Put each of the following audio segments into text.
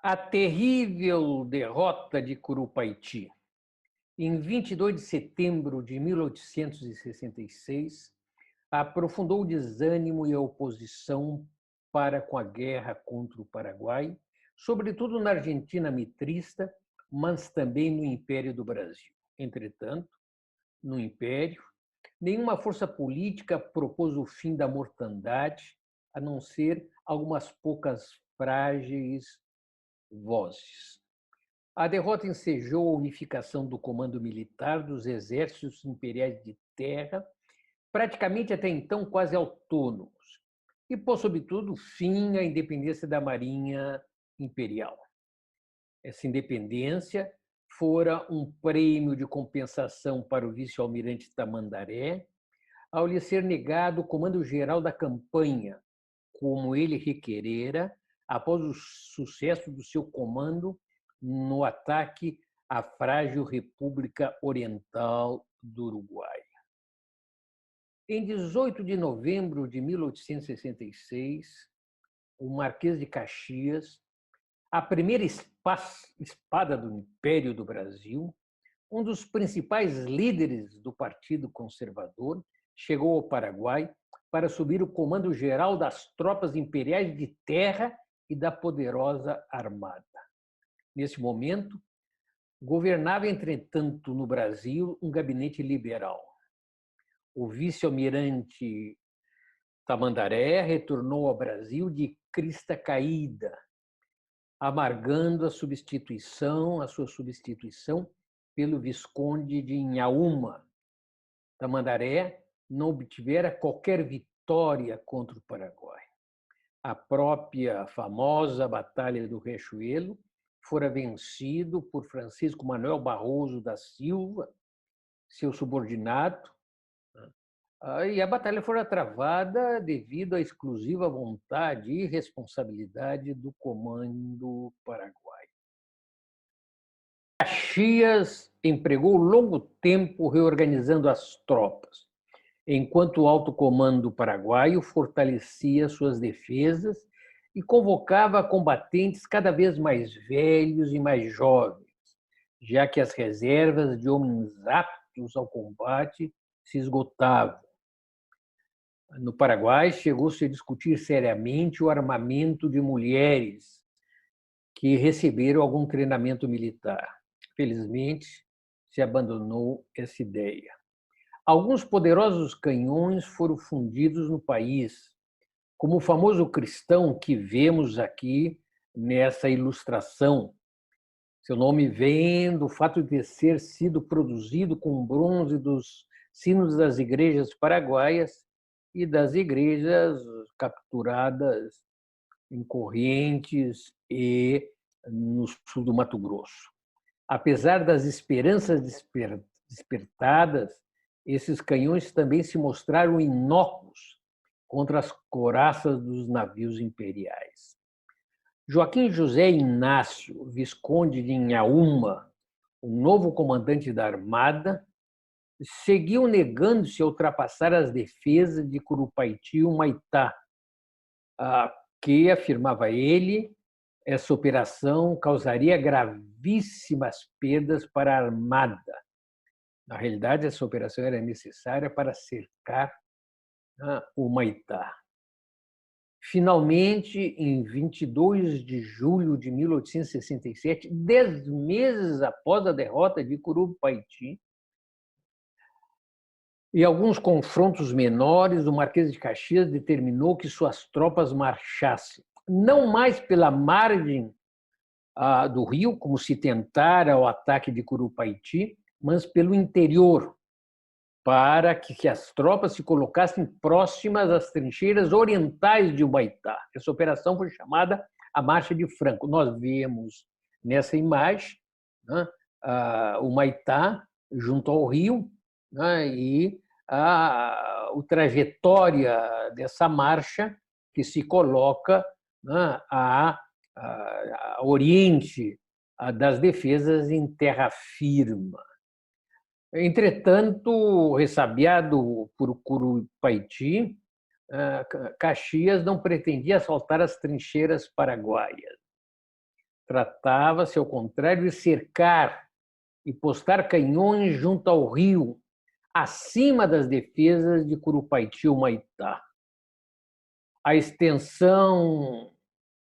A terrível derrota de Curupaiti. Em 22 de setembro de 1866, aprofundou o desânimo e a oposição para com a guerra contra o Paraguai, sobretudo na Argentina mitrista, mas também no Império do Brasil. Entretanto, no Império, nenhuma força política propôs o fim da mortandade, a não ser algumas poucas frágeis vozes. A derrota ensejou a unificação do comando militar dos exércitos imperiais de terra, praticamente até então quase autônomos, e pôs, sobretudo, fim à independência da Marinha Imperial. Essa independência fora um prêmio de compensação para o vice-almirante Tamandaré, ao lhe ser negado o comando-geral da campanha, como ele requerera, após o sucesso do seu comando no ataque à frágil República Oriental do Uruguai. Em 18 de novembro de 1866, o Marquês de Caxias, a primeira espada do Império do Brasil, um dos principais líderes do Partido Conservador, chegou ao Paraguai para assumir o comando-geral das tropas imperiais de terra e da poderosa armada. Nesse momento, governava, entretanto, no Brasil, um gabinete liberal. O vice-almirante Tamandaré retornou ao Brasil de crista caída, amargando a sua substituição pelo Visconde de Inhaúma. Tamandaré não obtivera qualquer vitória contra o Paraguai. A própria famosa Batalha do Riachuelo fora vencido por Francisco Manuel Barroso da Silva, seu subordinado, e a batalha fora travada devido à exclusiva vontade e responsabilidade do Comando Paraguai. Caxias empregou longo tempo reorganizando as tropas, enquanto o alto comando paraguaio fortalecia suas defesas e convocava combatentes cada vez mais velhos e mais jovens, já que as reservas de homens aptos ao combate se esgotavam. No Paraguai, chegou-se a discutir seriamente o armamento de mulheres que receberam algum treinamento militar. Felizmente, se abandonou essa ideia. Alguns poderosos canhões foram fundidos no país, como o famoso cristão que vemos aqui nessa ilustração. Seu nome vem do fato de ter sido produzido com bronze dos sinos das igrejas paraguaias e das igrejas capturadas em Correntes e no sul do Mato Grosso. Apesar das esperanças despertadas, esses canhões também se mostraram inócuos contra as couraças dos navios imperiais. Joaquim José Inácio, Visconde de Inhaúma, o novo comandante da Armada, seguiu negando-se a ultrapassar as defesas de Curupaiti e Humaitá, que, afirmava ele, essa operação causaria gravíssimas perdas para a Armada. Na realidade, essa operação era necessária para cercar Humaitá. Finalmente, em 22 de julho de 1867, 10 meses após a derrota de Curupaiti, e alguns confrontos menores, o Marquês de Caxias determinou que suas tropas marchassem, não mais pela margem do rio, como se tentara o ataque de Curupaiti, mas pelo interior, para que as tropas se colocassem próximas às trincheiras orientais de Humaitá. Essa operação foi chamada a Marcha de Franco. Nós vemos nessa imagem, né, o Humaitá junto ao rio, né, e a trajetória dessa marcha que se coloca, né, a oriente das defesas em terra firme. Entretanto, ressabiado por Curupaiti, Caxias não pretendia assaltar as trincheiras paraguaias. Tratava-se, ao contrário, de cercar e postar canhões junto ao rio, acima das defesas de Curupaiti e Humaitá. A extensão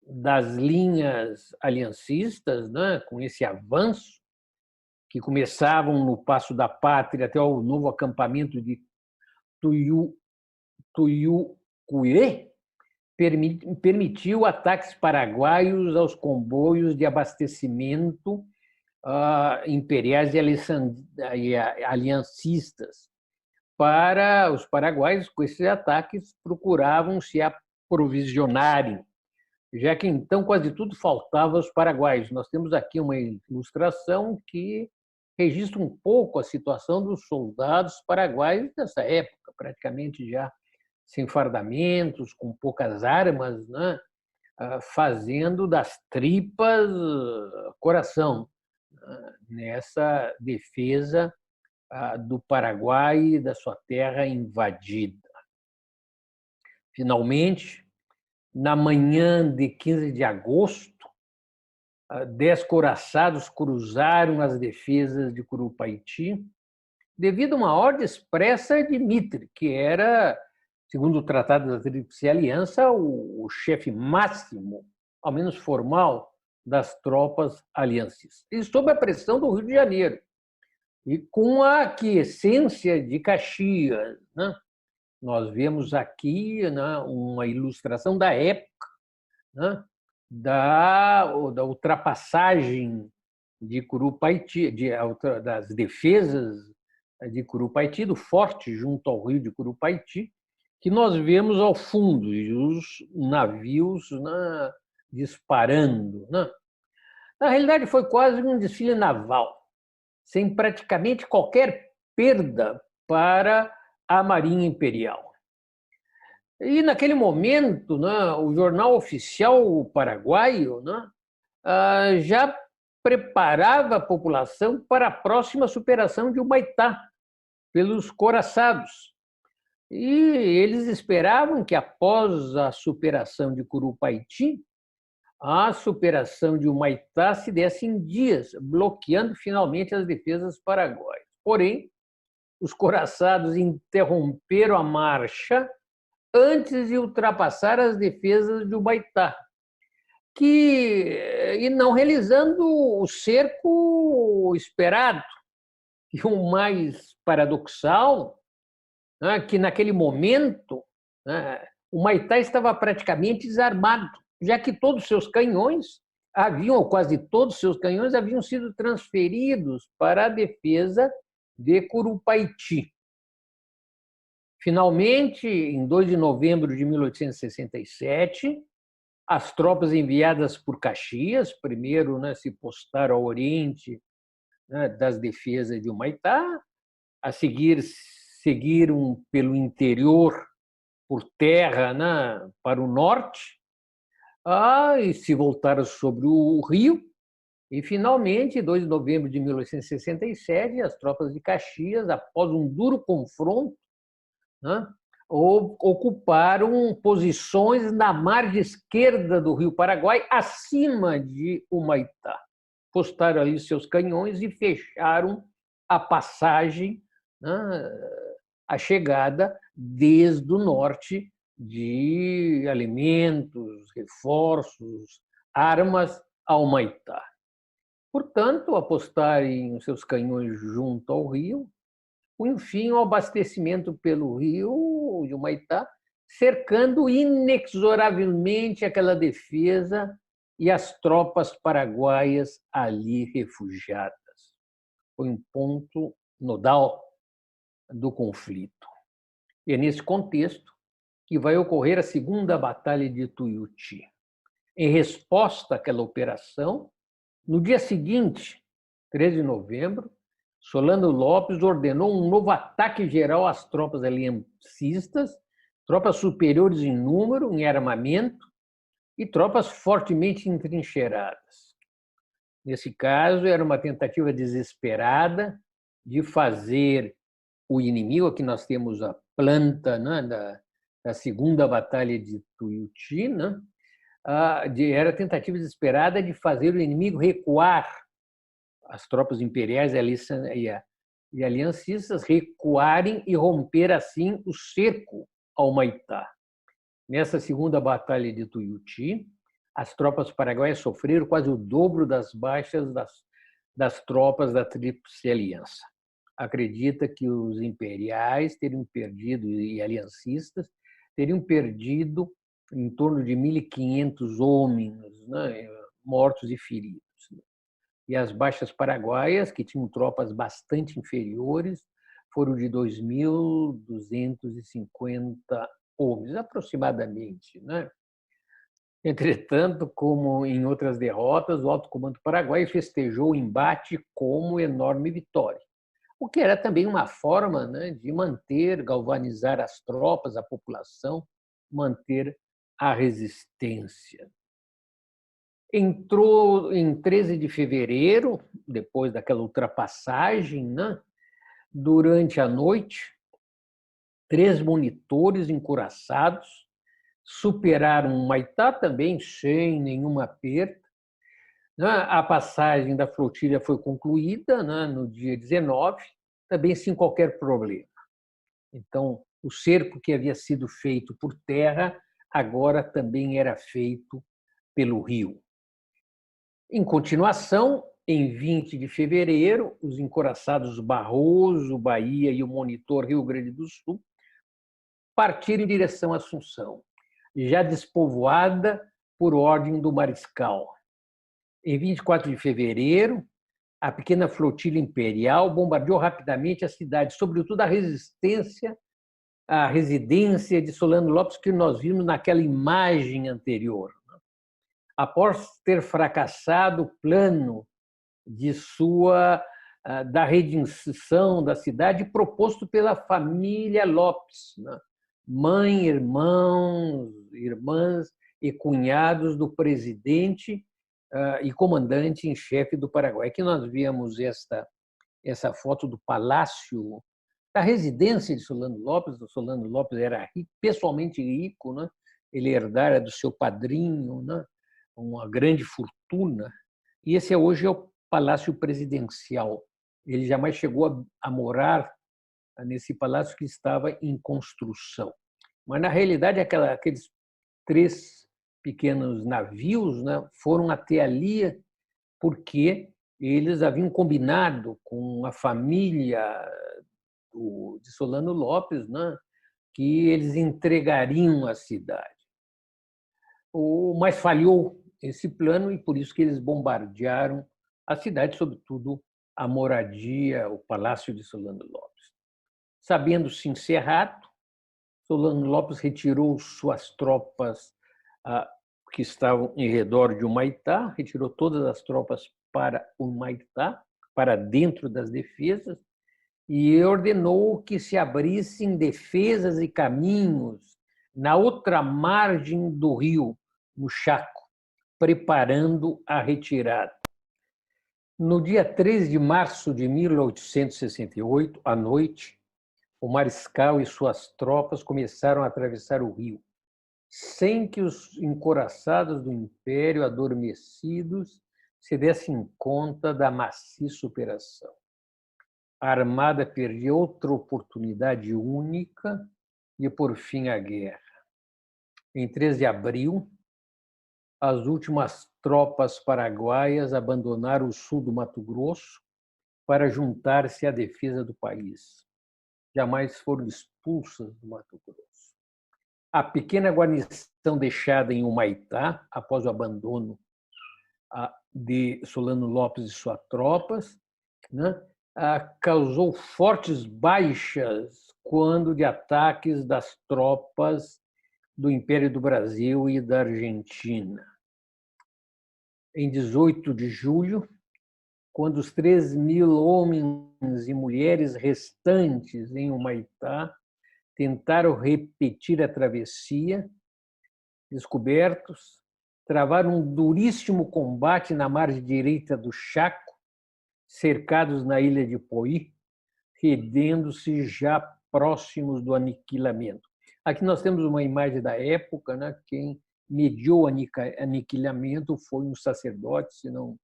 das linhas aliancistas, né, com esse avanço, que começavam no Passo da Pátria até o novo acampamento de Tuyucuê, permitiu ataques paraguaios aos comboios de abastecimento imperiais e aliancistas. Para os paraguaios, com esses ataques, procuravam se aprovisionarem, já que então quase tudo faltava aos paraguaios. Nós temos aqui uma ilustração que registra um pouco a situação dos soldados paraguaios dessa época, praticamente já sem fardamentos, com poucas armas, né? Fazendo das tripas coração, nessa defesa do Paraguai e da sua terra invadida. Finalmente, na manhã de 15 de agosto, 10 couraçados cruzaram as defesas de Curupaiti devido a uma ordem expressa de Mitre, que era, segundo o Tratado da Tríplice Aliança, o chefe máximo, ao menos formal, das tropas aliancistas. E sob a pressão do Rio de Janeiro, e com a aquiescência de Caxias, né? Nós vemos aqui, né, uma ilustração da época, né, da ultrapassagem de Curupaiti, das defesas de Curupaiti, do forte junto ao rio de Curupaiti, que nós vemos ao fundo, e os navios, né, disparando, né? Na realidade, foi quase um desfile naval, sem praticamente qualquer perda para a Marinha Imperial. E, naquele momento, né, o jornal oficial paraguaio, né, já preparava a população para a próxima superação de Humaitá pelos couraçados. E eles esperavam que, após a superação de Curupaiti, a superação de Humaitá se desse em dias, bloqueando finalmente as defesas paraguaias. Porém, os couraçados interromperam a marcha antes de ultrapassar as defesas de Humaitá, e não realizando o cerco esperado. E o mais paradoxal, né, que naquele momento, né, Humaitá estava praticamente desarmado, já que todos os seus canhões ou quase todos os seus canhões haviam sido transferidos para a defesa de Curupaiti. Finalmente, em 2 de novembro de 1867, as tropas enviadas por Caxias, primeiro, né, se postaram ao oriente, né, das defesas de Humaitá, a seguir seguiram pelo interior, por terra, né, para o norte, e se voltaram sobre o rio. E, finalmente, em 2 de novembro de 1867, as tropas de Caxias, após um duro confronto, né, ocuparam posições na margem esquerda do rio Paraguai, acima de Humaitá. Postaram ali seus canhões e fecharam a passagem, né, a chegada desde o norte de alimentos, reforços, armas a Humaitá. Portanto, apostarem os seus canhões junto ao rio, punham fim ao abastecimento pelo rio de Humaitá, cercando inexoravelmente aquela defesa e as tropas paraguaias ali refugiadas. Foi um ponto nodal do conflito. E é nesse contexto que vai ocorrer a Segunda Batalha de Tuiuti. Em resposta àquela operação, no dia seguinte, 13 de novembro, Solano Lopes ordenou um novo ataque geral às tropas aliancistas, tropas superiores em número, em armamento e tropas fortemente entrincheiradas. Nesse caso, era uma tentativa desesperada de fazer o inimigo. Aqui nós temos a planta, né, da Segunda Batalha de Tuiuti, né? Era a tentativa desesperada de fazer o inimigo recuar, as tropas imperiais e aliancistas recuarem e romper assim o cerco ao Humaitá. Nessa Segunda Batalha de Tuiuti, as tropas paraguaias sofreram quase o dobro das baixas das tropas da Tríplice Aliança. Acredita que os imperiais teriam perdido, e aliancistas, teriam perdido em torno de 1.500 homens, né, mortos e feridos. E as baixas paraguaias, que tinham tropas bastante inferiores, foram de 2.250 homens, aproximadamente, né? Entretanto, como em outras derrotas, o alto comando paraguaio festejou o embate como enorme vitória, o que era também uma forma, né, de manter, galvanizar as tropas, a população, manter a resistência. Entrou em 13 de fevereiro, depois daquela ultrapassagem, né, durante a noite, 3 monitores encouraçados superaram Humaitá também sem nenhuma perda. A passagem da flotilha foi concluída, né, no dia 19, também sem qualquer problema. Então, o cerco que havia sido feito por terra agora também era feito pelo rio. Em continuação, em 20 de fevereiro, os encouraçados Barroso, Bahia e o monitor Rio Grande do Sul partiram em direção à Assunção, já despovoada por ordem do mariscal. Em 24 de fevereiro, a pequena flotilha imperial bombardeou rapidamente a cidade, sobretudo a residência de Solano Lopes, que nós vimos naquela imagem anterior. Após ter fracassado o plano da redenção da cidade proposto pela família Lopes, né? Mãe, irmãos, irmãs e cunhados do presidente e comandante em chefe do Paraguai. Aqui nós vemos essa foto do palácio, da residência de Solano Lopes. O Solano Lopes era rico, pessoalmente rico, né? Ele herdara do seu padrinho, né, uma grande fortuna. E esse hoje é o Palácio Presidencial. Ele jamais chegou a morar nesse palácio que estava em construção. Mas, na realidade, aqueles 3 pequenos navios, né, foram até ali porque eles haviam combinado com a família de Solano Lopes, né, que eles entregariam a cidade. Mas falhou esse plano e por isso que eles bombardearam a cidade, sobretudo a moradia, o palácio de Solano Lopes. Sabendo-se encerrado, Solano Lopes retirou suas tropas que estavam em redor de Humaitá, retirou todas as tropas para Humaitá, para dentro das defesas, e ordenou que se abrissem defesas e caminhos na outra margem do rio, no Chaco, preparando a retirada. No dia 3 de março de 1868, à noite, o mariscal e suas tropas começaram a atravessar o rio, sem que os encouraçados do Império, adormecidos, se dessem conta da maciça operação. A Armada perdia outra oportunidade única de pôr fim à guerra. Em 3 de abril, as últimas tropas paraguaias abandonaram o sul do Mato Grosso para juntar-se à defesa do país. Jamais foram expulsas do Mato Grosso. A pequena guarnição deixada em Humaitá, após o abandono de Solano Lopes e suas tropas, né, causou fortes baixas quando de ataques das tropas do Império do Brasil e da Argentina. em 18 de julho, quando os 3.000 homens e mulheres restantes em Humaitá tentaram repetir a travessia, descobertos, travaram um duríssimo combate na margem direita do Chaco, cercados na ilha de Poí, rendendo-se já próximos do aniquilamento. Aqui nós temos uma imagem da época, né? Quem mediou o aniquilamento foi um sacerdote, se não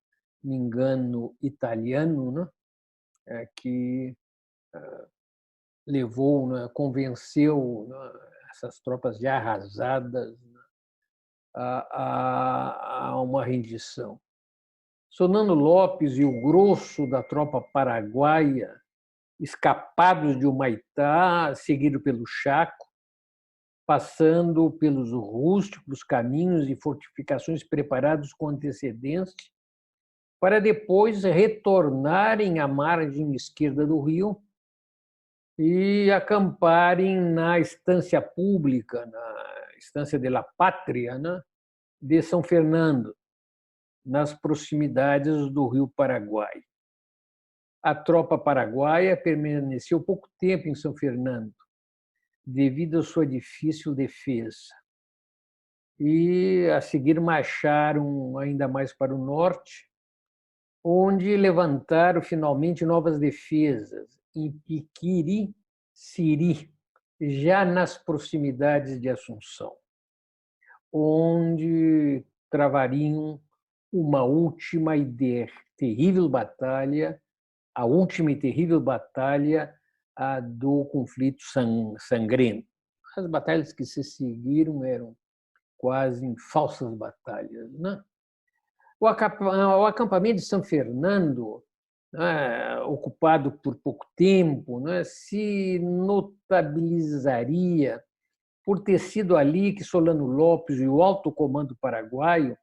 me engano, italiano, né? Que levou, né? Convenceu, né? Essas tropas já arrasadas, né? a uma rendição. Solano Lopes e o grosso da tropa paraguaia, escapados de Humaitá, seguido pelo Chaco, passando pelos rústicos caminhos e fortificações preparados com antecedência, para depois retornarem à margem esquerda do rio e acamparem na estância pública, na Estância de la Pátria, né, de São Fernando, nas proximidades do rio Paraguai. A tropa paraguaia permaneceu pouco tempo em São Fernando, devido à sua difícil defesa. E, a seguir, marcharam ainda mais para o norte, onde levantaram finalmente novas defesas em Piquiri, Siri, já nas proximidades de Assunção, onde travariam uma última e terrível batalha, a última e terrível batalha do conflito sangrento. As batalhas que se seguiram eram quase em falsas batalhas, né? O acampamento de São Fernando, né, ocupado por pouco tempo, né, se notabilizaria por ter sido ali que Solano Lopes e o alto comando paraguaio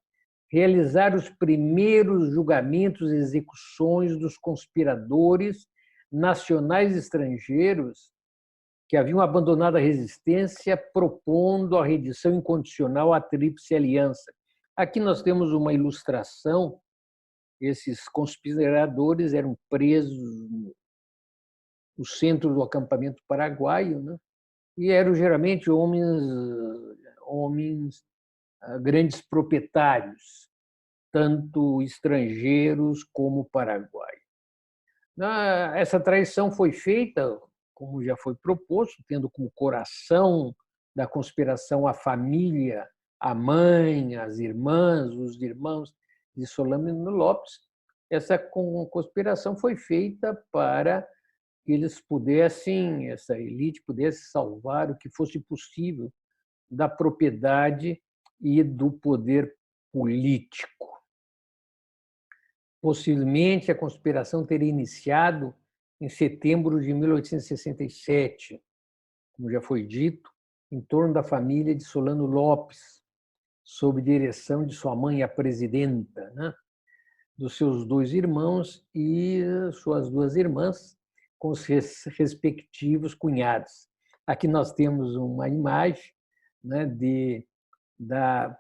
realizaram os primeiros julgamentos e execuções dos conspiradores nacionais e estrangeiros que haviam abandonado a resistência, propondo a rendição incondicional à Tríplice Aliança. Aqui nós temos uma ilustração. Esses conspiradores eram presos no centro do acampamento paraguaio, né? E eram geralmente homens grandes proprietários, tanto estrangeiros como paraguaios. Essa traição foi feita, como já foi proposto, tendo como coração da conspiração a família, a mãe, as irmãs, os irmãos de Solano Lopes. Essa conspiração foi feita para que eles pudessem, essa elite pudesse salvar o que fosse possível da propriedade e do poder político. Possivelmente, a conspiração teria iniciado em setembro de 1867, como já foi dito, em torno da família de Solano Lopes, sob direção de sua mãe, a presidenta, né? Dos seus 2 irmãos e suas 2 irmãs, com os respectivos cunhados. Aqui nós temos uma imagem, né, da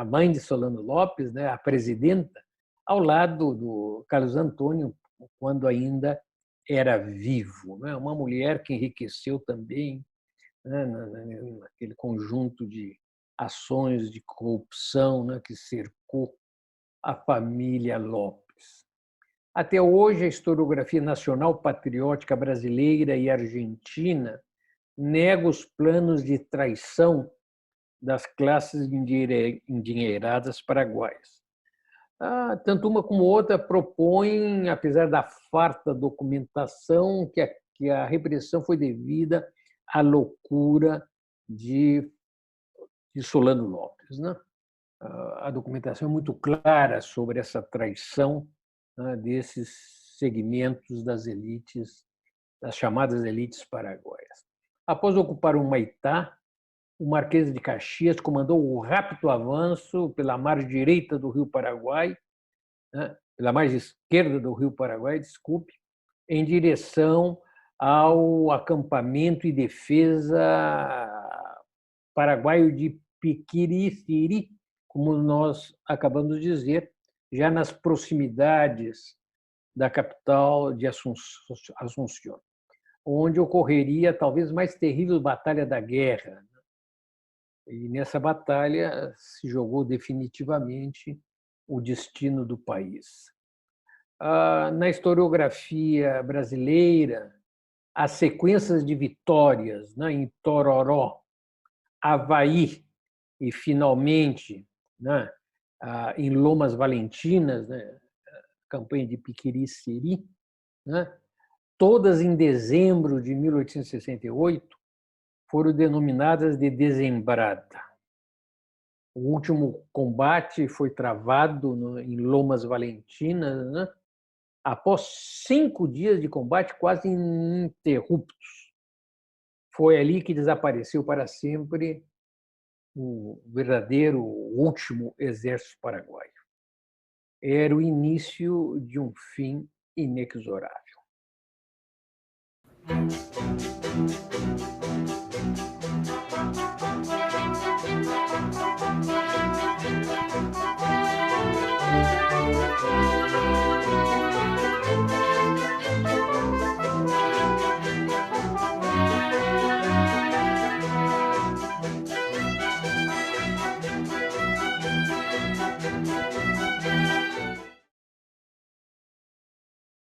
mãe de Solano Lopes, né, a presidenta, ao lado do Carlos Antônio, quando ainda era vivo. Né? Uma mulher que enriqueceu também, né, naquele conjunto de ações de corrupção, né, que cercou a família Lopes. Até hoje, a historiografia nacional patriótica brasileira e argentina nega os planos de traição das classes endinheiradas paraguaias. Tanto uma como outra propõem, apesar da farta documentação, que a repressão foi devida à loucura de Solano Lopes. Né? A documentação é muito clara sobre essa traição, né, desses segmentos das elites, das chamadas elites paraguaias. Após ocupar o Humaitá, o Marquês de Caxias comandou o rápido avanço pela margem direita do Rio Paraguai, né, pela margem esquerda do Rio Paraguai, desculpe, em direção ao acampamento e defesa paraguaio de Piquiri-Siri, como nós acabamos de dizer, já nas proximidades da capital de Assunção, onde ocorreria a talvez mais terrível batalha da guerra. E nessa batalha se jogou definitivamente o destino do país. Na historiografia brasileira, as sequências de vitórias, né, em Tororó, Avaí e, finalmente, né, em Lomas Valentinas, né, campanha de Piquiri-Siri, né, todas em dezembro de 1868, foram denominadas de Dezembrada. O último combate foi travado em Lomas Valentinas, né, após 5 dias de combate quase ininterruptos. Foi ali que desapareceu para sempre o verdadeiro último exército paraguaio. Era o início de um fim inexorável.